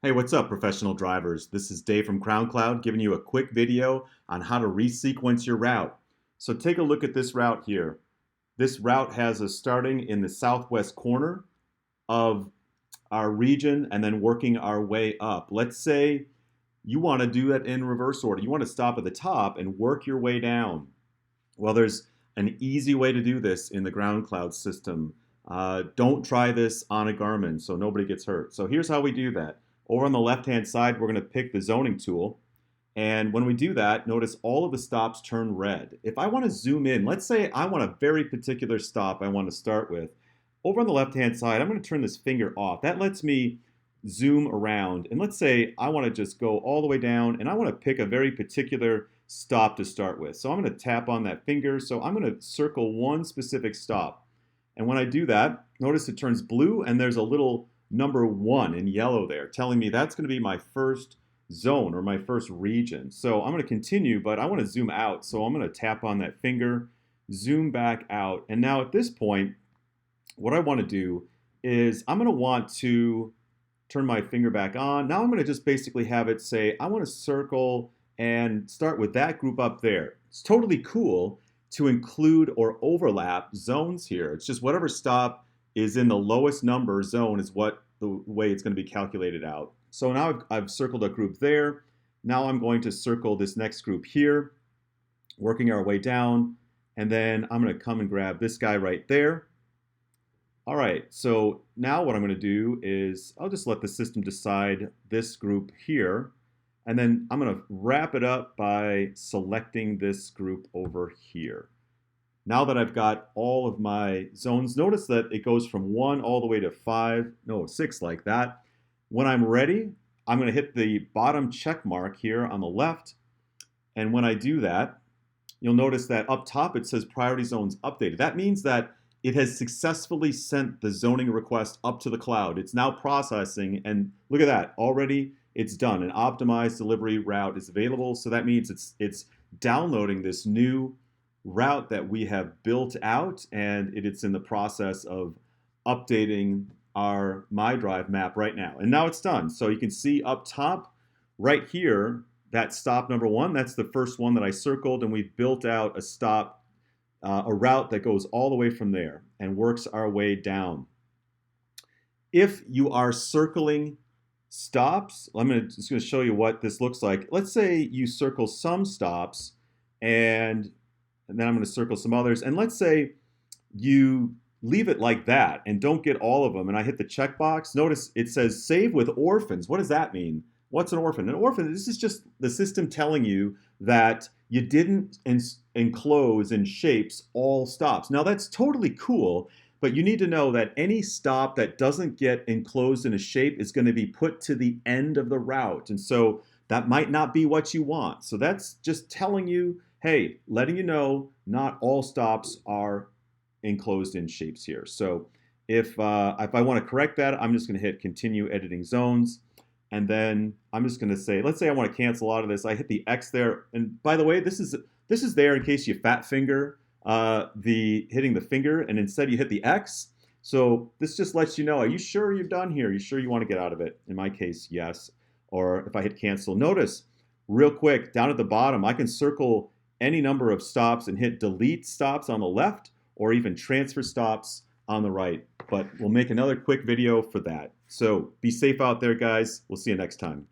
Hey, what's up, professional drivers? This is Dave from Crown Cloud giving you a quick video on how to resequence your route. So take a look at this route here. This route has us starting in the southwest corner of our region and then working our way up. Let's say you want to do it in reverse order. You want to stop at the top and work your way down. Well, there's an easy way to do this in the Ground Cloud system. Don't try this on a Garmin so nobody gets hurt. So here's how we do that. Over on the left-hand side, we're going to pick the zoning tool. And when we do that, notice all of the stops turn red. If I want to zoom in, let's say I want a very particular stop I want to start with. Over on the left-hand side, I'm going to turn this finger off. That lets me zoom around. And let's say I want to just go all the way down and I want to pick a very particular stop to start with. So I'm going to tap on that finger. So I'm going to circle one specific stop. And when I do that, notice it turns blue and there's a little number 1 in yellow there, telling me that's going to be my first zone or my first region. So I'm going to continue, but I want to zoom out. So I'm going to tap on that finger, zoom back out. And now at this point, what I want to do is I'm going to want to turn my finger back on. Now I'm going to just basically have it say, I want to circle and start with that group up there. It's totally cool to include or overlap zones here. It's just whatever stop is in the lowest number zone is what the way it's going to be calculated out. So now I've circled a group there. Now I'm going to circle this next group here, working our way down, and then I'm going to come and grab this guy right there. All right, so now what I'm going to do is I'll just let the system decide this group here, and then I'm going to wrap it up by selecting this group over here. Now that I've got all of my zones, notice that it goes from 1 all the way to 5, no, 6 like that. When I'm ready, I'm going to hit the bottom check mark here on the left. And when I do that, you'll notice that up top it says priority zones updated. That means that it has successfully sent the zoning request up to the cloud. It's now processing, and look at that, already it's done. An optimized delivery route is available. So that means it's downloading this new route that we have built out, and it's in the process of updating our MyDrive map right now. And now it's done. So you can see up top right here, that stop number 1, that's the first one that I circled, and we've built out a stop, a route that goes all the way from there and works our way down. If you are circling stops, just going to show you what this looks like. Let's say you circle some stops and then I'm going to circle some others. And let's say you leave it like that and don't get all of them. And I hit the checkbox. Notice it says save with orphans. What does that mean? What's an orphan? An orphan, this is just the system telling you that you didn't enclose in shapes all stops. Now that's totally cool, but you need to know that any stop that doesn't get enclosed in a shape is going to be put to the end of the route. And so that might not be what you want. So that's just telling you, hey, letting you know not all stops are enclosed in shapes here. So if I want to correct that, I'm just going to hit continue editing zones. And then I'm just going to say, let's say I want to cancel out of this. I hit the X there. And by the way, this is there in case you fat finger hitting the finger and instead you hit the X. So this just lets you know, are you sure you're done here? Are you sure you want to get out of it? In my case, yes. Or if I hit cancel, notice real quick down at the bottom, I can circle any number of stops and hit delete stops on the left or even transfer stops on the right. But we'll make another quick video for that. So be safe out there, guys. We'll see you next time.